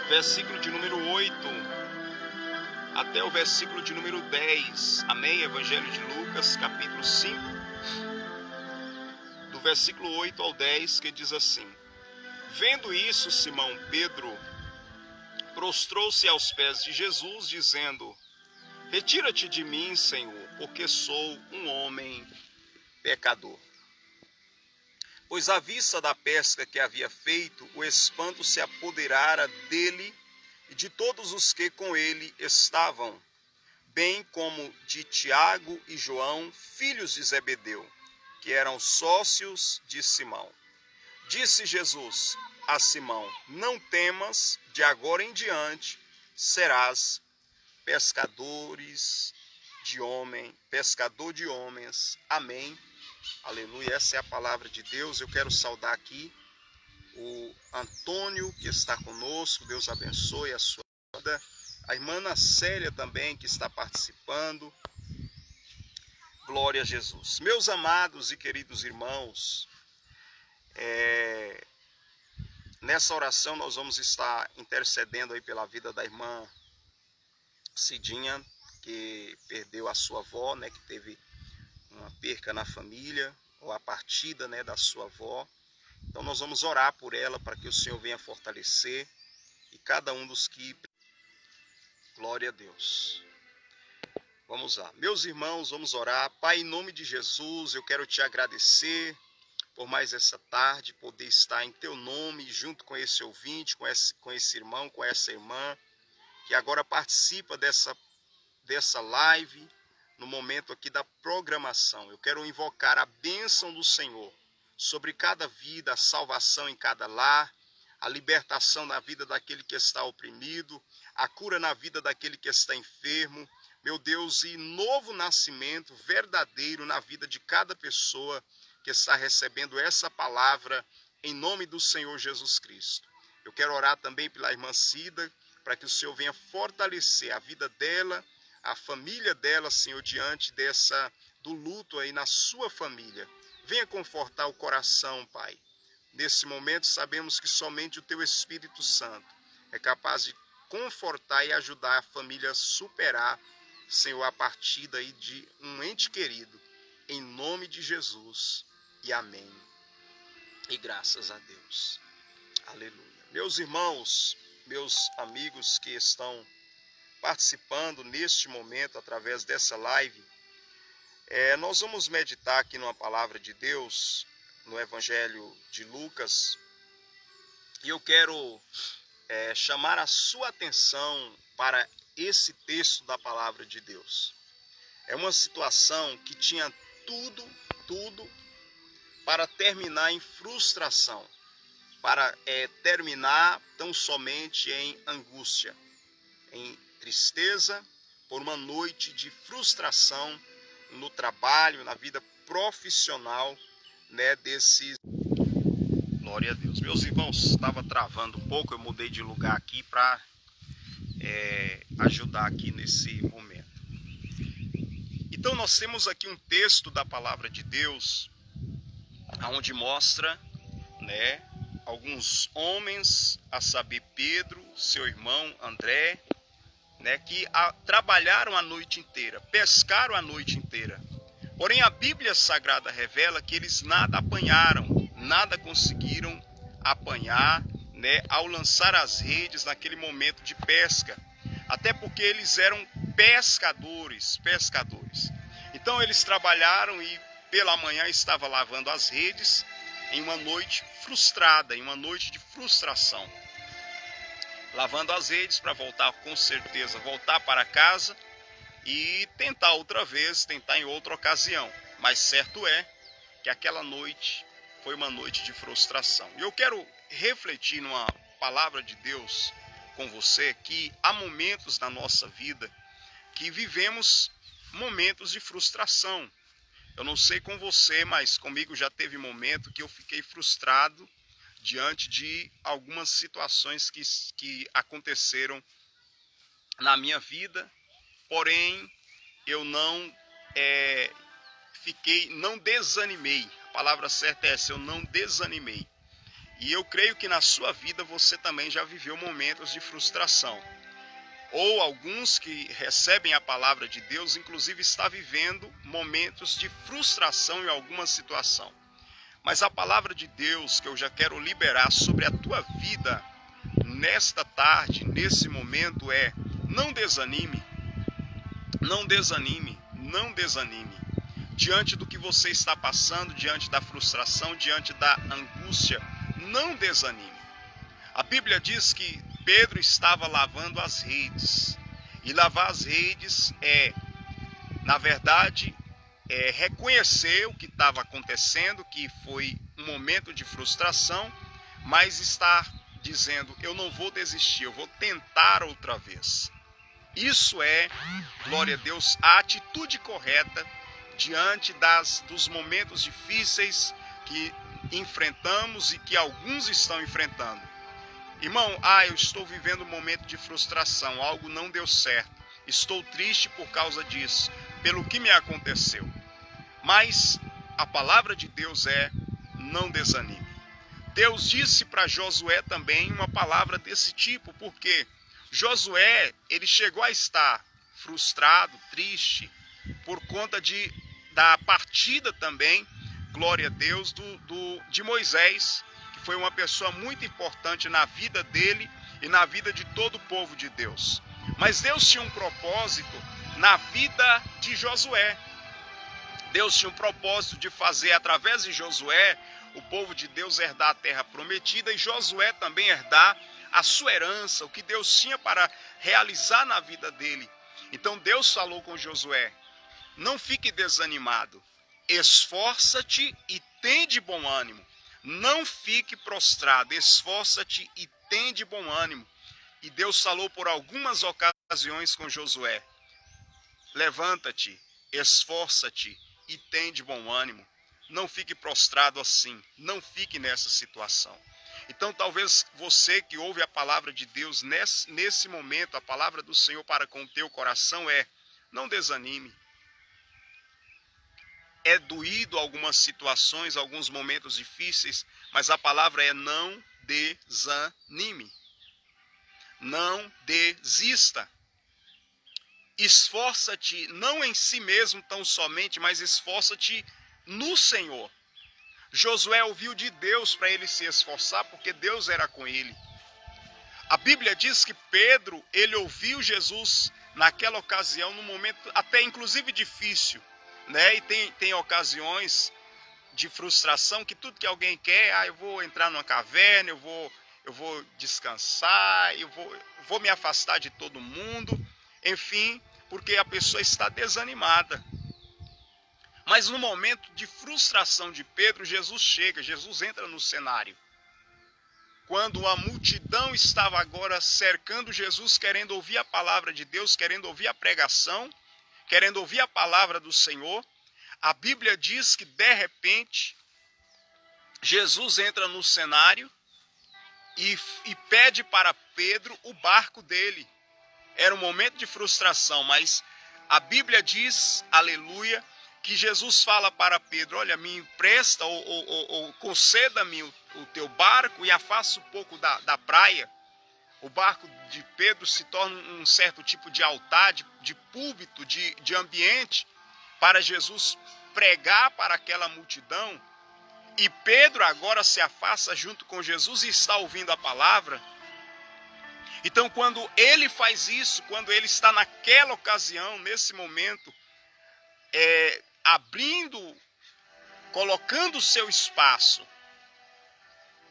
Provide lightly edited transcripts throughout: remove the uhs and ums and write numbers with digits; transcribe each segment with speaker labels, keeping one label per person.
Speaker 1: versículo de número 8 até o versículo de número 10. Amém? Evangelho de Lucas, capítulo 5, do versículo 8 ao 10, que diz assim: Vendo isso, Simão Pedro prostrou-se aos pés de Jesus, dizendo: Retira-te de mim, Senhor, porque sou um homem pecador. Pois à vista da pesca que havia feito, o espanto se apoderara dele e de todos os que com ele estavam, bem como de Tiago e João, filhos de Zebedeu, que eram sócios de Simão. Disse Jesus a Simão: Não temas, de agora em diante serás pescador de homens. Amém. Aleluia. Essa é a palavra de Deus. Eu quero saudar aqui o Antônio, que está conosco. Deus abençoe a sua vida. A irmã Ana Célia também, que está participando. Glória a Jesus. Meus amados e queridos irmãos, nessa oração nós vamos estar intercedendo aí pela vida da irmã Cidinha, que perdeu a sua avó, né, que teve uma perca na família, ou a partida, né, da sua avó. Então nós vamos orar por ela, para que o Senhor venha fortalecer, e cada um dos que... Glória a Deus. Vamos lá. Meus irmãos, vamos orar. Pai, em nome de Jesus, eu quero te agradecer por mais essa tarde, poder estar em teu nome, junto com esse ouvinte, com esse irmão, com essa irmã, que agora participa dessa live, no momento aqui da programação. Eu quero invocar a bênção do Senhor sobre cada vida, a salvação em cada lar, a libertação na vida daquele que está oprimido, a cura na vida daquele que está enfermo, meu Deus, e novo nascimento verdadeiro na vida de cada pessoa que está recebendo essa palavra, em nome do Senhor Jesus Cristo. Eu quero orar também pela irmã Cida, para que o Senhor venha fortalecer a vida dela, a família dela, Senhor, diante do luto aí na sua família. Venha confortar o coração, Pai. Nesse momento sabemos que somente o Teu Espírito Santo é capaz de confortar e ajudar a família a superar, Senhor, a partida aí de um ente querido. Em nome de Jesus. E amém. E graças a Deus. Aleluia. Meus irmãos, meus amigos que estão participando neste momento através dessa live, nós vamos meditar aqui numa palavra de Deus, no Evangelho de Lucas, e eu quero chamar a sua atenção para esse texto da palavra de Deus. É uma situação que tinha tudo para terminar em frustração, para terminar tão somente em angústia, em tristeza, por uma noite de frustração no trabalho, na vida profissional, né, Glória a Deus. Meus irmãos, estava travando um pouco, eu mudei de lugar aqui para ajudar aqui nesse momento. Então nós temos aqui um texto da palavra de Deus, onde mostra, né, alguns homens, a saber Pedro, seu irmão André, né, que trabalharam a noite inteira, pescaram a noite inteira. Porém a Bíblia Sagrada revela que eles nada apanharam, nada conseguiram apanhar, né, ao lançar as redes naquele momento de pesca. Até porque eles eram pescadores. Então eles trabalharam e pela manhã estavam lavando as redes em uma noite frustrada, em uma noite de frustração. Lavando as redes para voltar, com certeza, voltar para casa e tentar outra vez, tentar em outra ocasião. Mas certo é que aquela noite foi uma noite de frustração. E eu quero refletir numa palavra de Deus com você, que há momentos na nossa vida que vivemos momentos de frustração. Eu não sei com você, mas comigo já teve momento que eu fiquei frustrado diante de algumas situações que aconteceram na minha vida, porém eu não não desanimei. A palavra certa é essa, eu não desanimei. E eu creio que na sua vida você também já viveu momentos de frustração. Ou alguns que recebem a palavra de Deus, inclusive, está vivendo momentos de frustração em alguma situação. Mas a palavra de Deus que eu já quero liberar sobre a tua vida nesta tarde, nesse momento é: não desanime, não desanime, não desanime. Diante do que você está passando, diante da frustração, diante da angústia, não desanime. A Bíblia diz que Pedro estava lavando as redes. E lavar as redes na verdade, reconhecer o que estava acontecendo, que foi um momento de frustração, mas estar dizendo: eu não vou desistir, eu vou tentar outra vez. Isso é, glória a Deus, a atitude correta diante dos momentos difíceis que enfrentamos e que alguns estão enfrentando. Irmão, eu estou vivendo um momento de frustração, algo não deu certo, estou triste por causa disso, pelo que me aconteceu. Mas a palavra de Deus é: não desanime. Deus disse para Josué também uma palavra desse tipo, porque Josué, ele chegou a estar frustrado, triste, por conta da partida também, glória a Deus, de Moisés, que foi uma pessoa muito importante na vida dele e na vida de todo o povo de Deus. Mas Deus tinha um propósito na vida de Josué. Deus tinha um propósito de fazer, através de Josué, o povo de Deus herdar a terra prometida e Josué também herdar a sua herança, o que Deus tinha para realizar na vida dele. Então Deus falou com Josué: não fique desanimado, esforça-te e tem de bom ânimo. Não fique prostrado, esforça-te e tem de bom ânimo. E Deus falou por algumas ocasiões com Josué: levanta-te, esforça-te e tem de bom ânimo. Não fique prostrado assim, não fique nessa situação. Então talvez você que ouve a palavra de Deus nesse momento, a palavra do Senhor para com o teu coração é: não desanime. É doído algumas situações, alguns momentos difíceis, mas a palavra é: não desanime. Não desista. Esforça-te, não em si mesmo tão somente, mas esforça-te no Senhor. Josué ouviu de Deus para ele se esforçar, porque Deus era com ele. A Bíblia diz que Pedro, ele ouviu Jesus naquela ocasião, num momento até inclusive difícil, né? E tem ocasiões de frustração que tudo que alguém quer: eu vou entrar numa caverna, eu vou descansar, eu vou me afastar de todo mundo, enfim, porque a pessoa está desanimada. Mas no momento de frustração de Pedro, Jesus chega, Jesus entra no cenário. Quando a multidão estava agora cercando Jesus, querendo ouvir a palavra de Deus, querendo ouvir a pregação, querendo ouvir a palavra do Senhor, a Bíblia diz que de repente Jesus entra no cenário e pede para Pedro o barco dele. Era um momento de frustração, mas a Bíblia diz, aleluia, que Jesus fala para Pedro: olha, me empresta ou conceda-me o teu barco e afasta um pouco da praia. O barco de Pedro se torna um certo tipo de altar, de púlpito, de ambiente para Jesus pregar para aquela multidão. E Pedro agora se afasta junto com Jesus e está ouvindo a palavra. Então, quando ele faz isso, quando ele está naquela ocasião, nesse momento, colocando o seu espaço,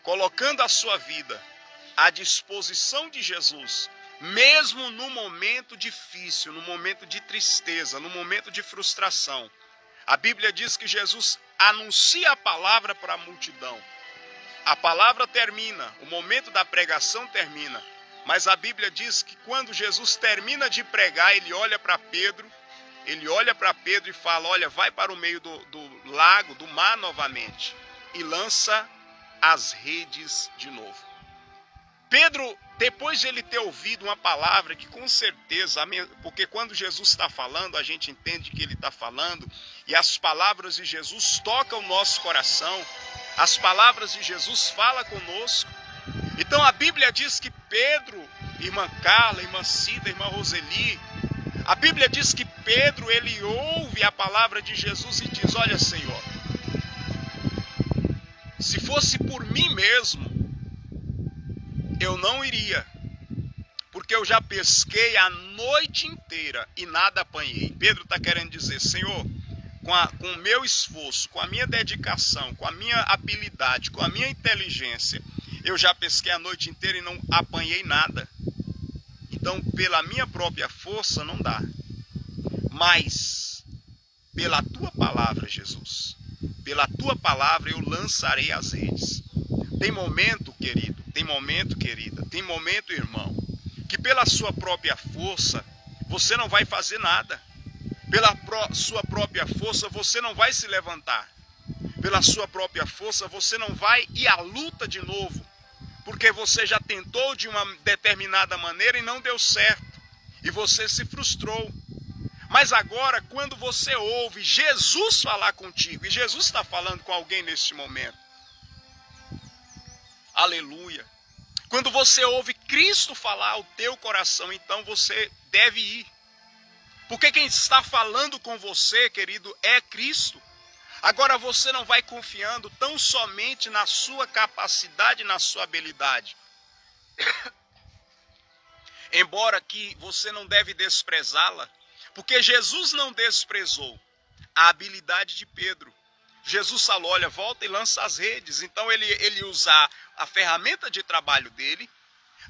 Speaker 1: colocando a sua vida à disposição de Jesus, mesmo no momento difícil, no momento de tristeza, no momento de frustração, a Bíblia diz que Jesus anuncia a palavra para a multidão. A palavra termina, o momento da pregação termina, mas a Bíblia diz que quando Jesus termina de pregar, ele olha para Pedro e fala: olha, vai para o meio do lago, do mar novamente, e lança as redes de novo. Pedro, depois de ele ter ouvido uma palavra que com certeza, porque quando Jesus está falando, a gente entende que ele está falando, e as palavras de Jesus tocam o nosso coração, As palavras de Jesus falam conosco. Então a Bíblia diz que Pedro, irmã Carla, irmã Cida, irmã Roseli, a Bíblia diz que Pedro, ele ouve a palavra de Jesus e diz: olha, Senhor, se fosse por mim mesmo, eu não iria, porque eu já pesquei a noite inteira e nada apanhei. Pedro está querendo dizer: Senhor, com o meu esforço, com a minha dedicação, com a minha habilidade, com a minha inteligência, eu já pesquei a noite inteira e não apanhei nada. Então, pela minha própria força, não dá. Mas, pela tua palavra, Jesus, pela tua palavra eu lançarei as redes. Tem momento, querido, tem momento, querida, tem momento, irmão, que pela sua própria força, você não vai fazer nada. Pela sua própria força, você não vai se levantar. Pela sua própria força, você não vai ir à luta de novo. Porque você já tentou de uma determinada maneira e não deu certo. E você se frustrou. Mas agora, quando você ouve Jesus falar contigo, e Jesus está falando com alguém neste momento. Aleluia. Quando você ouve Cristo falar ao teu coração, então você deve ir. Porque quem está falando com você, querido, é Cristo. Agora você não vai confiando tão somente na sua capacidade, na sua habilidade. Embora que você não deve desprezá-la, porque Jesus não desprezou a habilidade de Pedro. Jesus falou: olha, volta e lança as redes. Então ele usa a ferramenta de trabalho dele.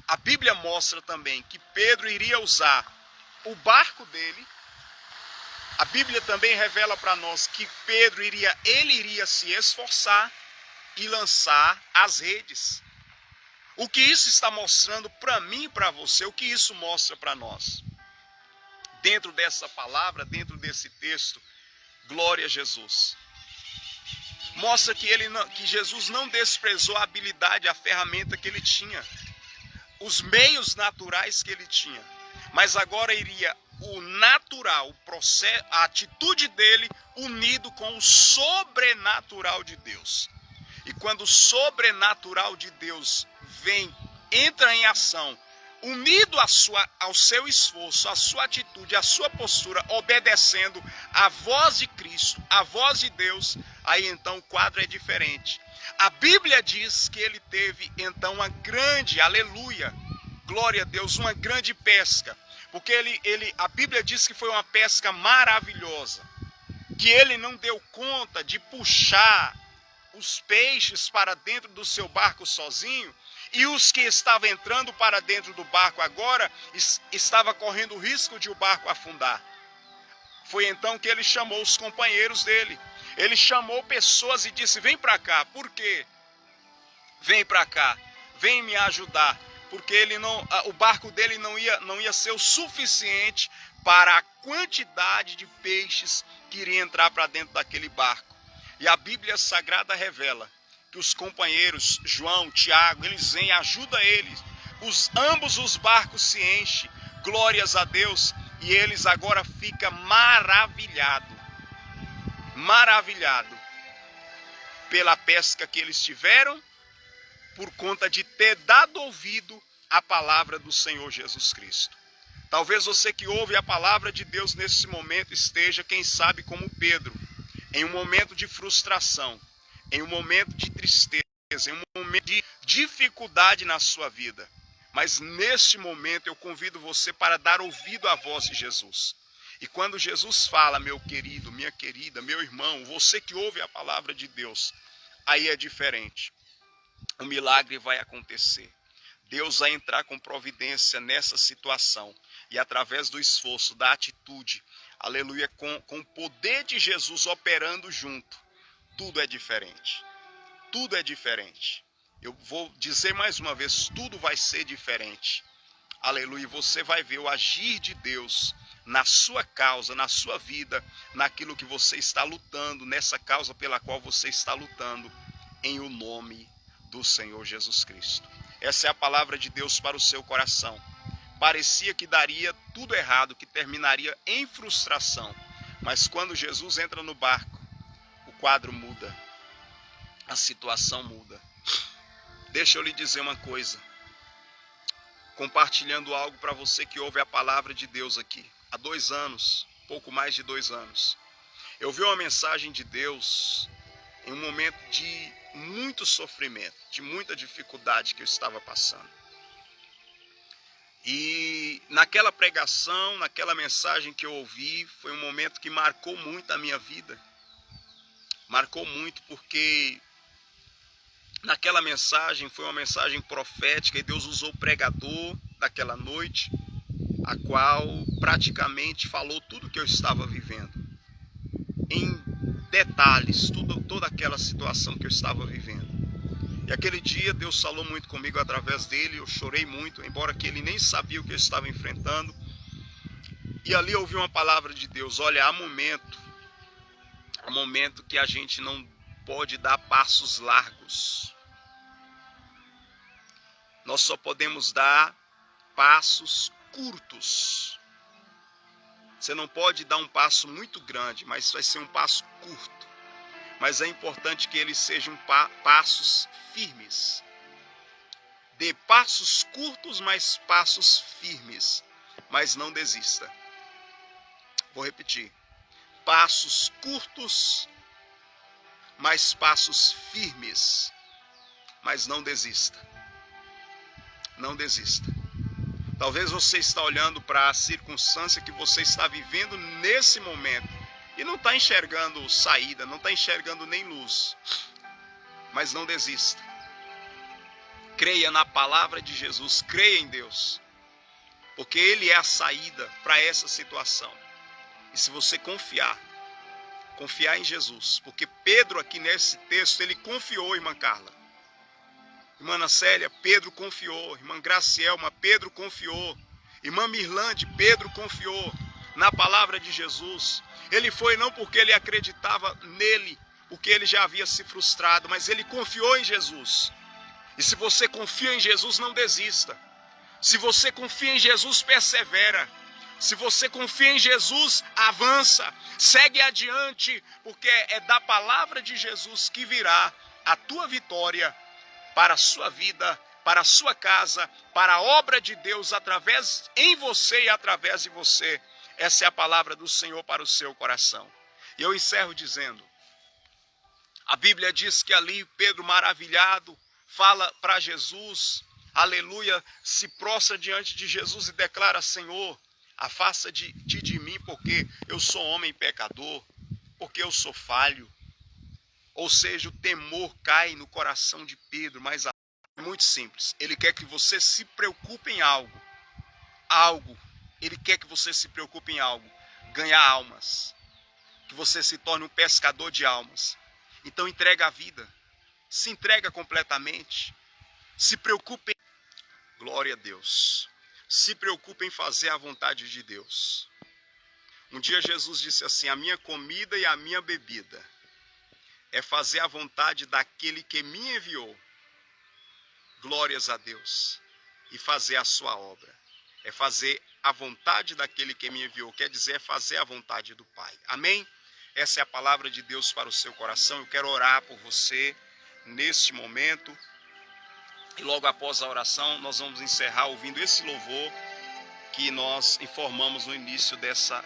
Speaker 1: A Bíblia mostra também que Pedro iria usar o barco dele. A Bíblia também revela para nós que Pedro iria se esforçar e lançar as redes. O que isso está mostrando para mim e para você? O que isso mostra para nós? Dentro dessa palavra, dentro desse texto, glória a Jesus. Mostra que Jesus não desprezou a habilidade, a ferramenta que ele tinha, os meios naturais que ele tinha, mas agora iria o natural, o processo, a atitude dele unido com o sobrenatural de Deus. E quando o sobrenatural de Deus entra em ação, unido ao seu esforço, à sua atitude, à sua postura, obedecendo à voz de Cristo, à voz de Deus, aí então o quadro é diferente. A Bíblia diz que ele teve então uma grande, aleluia, glória a Deus, uma grande pesca. Porque a Bíblia diz que foi uma pesca maravilhosa, que ele não deu conta de puxar os peixes para dentro do seu barco sozinho, e os que estavam entrando para dentro do barco agora estavam correndo o risco de o barco afundar. Foi então que ele chamou os companheiros dele. Ele chamou pessoas e disse: vem para cá. Por quê? Vem para cá, vem me ajudar. Porque o barco dele não ia ser o suficiente para a quantidade de peixes que iria entrar para dentro daquele barco. E a Bíblia Sagrada revela que os companheiros, João, Tiago, eles vêm, ajudam eles. Ambos os barcos se enchem, glórias a Deus, e eles agora ficam maravilhados pela pesca que eles tiveram, por conta de ter dado ouvido à palavra do Senhor Jesus Cristo. Talvez você que ouve a palavra de Deus nesse momento esteja, quem sabe, como Pedro, em um momento de frustração, em um momento de tristeza, em um momento de dificuldade na sua vida. Mas neste momento eu convido você para dar ouvido à voz de Jesus. E quando Jesus fala: meu querido, minha querida, meu irmão, você que ouve a palavra de Deus, aí é diferente. O milagre vai acontecer. Deus vai entrar com providência nessa situação. E através do esforço, da atitude, aleluia, com o poder de Jesus operando junto, tudo é diferente. Tudo é diferente. Eu vou dizer mais uma vez, tudo vai ser diferente. Aleluia, você vai ver o agir de Deus na sua causa, na sua vida, naquilo que você está lutando, nessa causa pela qual você está lutando, em o nome do Senhor Jesus Cristo. Essa é a palavra de Deus para o seu coração. Parecia que daria tudo errado, que terminaria em frustração. Mas quando Jesus entra no barco, o quadro muda. a situação muda. Deixa eu lhe dizer uma coisa, compartilhando algo para você que ouve a palavra de Deus aqui. Há 2 anos, pouco mais de 2 anos, eu vi uma mensagem de Deus em um momento de muito sofrimento, de muita dificuldade que eu estava passando. E naquela pregação, naquela mensagem que eu ouvi, foi um momento que marcou muito a minha vida. Marcou muito porque naquela mensagem foi uma mensagem profética e Deus usou o pregador daquela noite, a qual praticamente falou tudo que eu estava vivendo. Em detalhes, toda aquela situação que eu estava vivendo. E aquele dia Deus falou muito comigo através dele, eu chorei muito, embora que ele nem sabia o que eu estava enfrentando. E ali eu ouvi uma palavra de Deus: olha, há momento que a gente não pode dar passos largos. Nós só podemos dar passos curtos. Você não pode dar um passo muito grande, mas vai ser um passo curto. Mas é importante que eles sejam passos firmes. Dê passos curtos, mas passos firmes. Mas não desista. Vou repetir. Passos curtos, mas passos firmes. Mas não desista. Não desista. Talvez você está olhando para a circunstância que você está vivendo nesse momento e não está enxergando saída, não está enxergando nem luz. Mas não desista. Creia na palavra de Jesus, creia em Deus, porque Ele é a saída para essa situação. E se você confiar em Jesus, porque Pedro aqui nesse texto, ele confiou, irmã Carla. Irmã Ana Célia, Pedro confiou. Irmã Gracielma, Pedro confiou. Irmã Mirlande, Pedro confiou na palavra de Jesus. Ele foi não porque ele acreditava nele, porque ele já havia se frustrado, mas ele confiou em Jesus. E se você confia em Jesus, não desista. Se você confia em Jesus, persevera. Se você confia em Jesus, avança, segue adiante, porque é da palavra de Jesus que virá a tua vitória para a sua vida, para a sua casa, para a obra de Deus em você e através de você. Essa é a palavra do Senhor para o seu coração. E eu encerro dizendo, a Bíblia diz que ali Pedro, maravilhado, fala para Jesus, aleluia, se prostra diante de Jesus e declara: Senhor, afasta-te de mim, porque eu sou homem pecador, porque eu sou falho. Ou seja, o temor cai no coração de Pedro, mas é muito simples. Ele quer que você se preocupe em algo. Ele quer que você se preocupe em algo. Ganhar almas. Que você se torne um pescador de almas. Então entrega a vida. Se entrega completamente. Se preocupe. Glória a Deus. Se preocupe em fazer a vontade de Deus. Um dia Jesus disse assim: a minha comida e a minha bebida é fazer a vontade daquele que me enviou. Glórias a Deus. E fazer a sua obra. É fazer a vontade daquele que me enviou. Quer dizer, é fazer a vontade do Pai. Amém? Essa é a palavra de Deus para o seu coração. Eu quero orar por você neste momento. E logo após a oração, nós vamos encerrar ouvindo esse louvor que nós informamos no início dessa.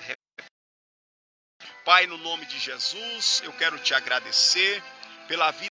Speaker 1: Pai, no nome de Jesus, eu quero te agradecer pela vida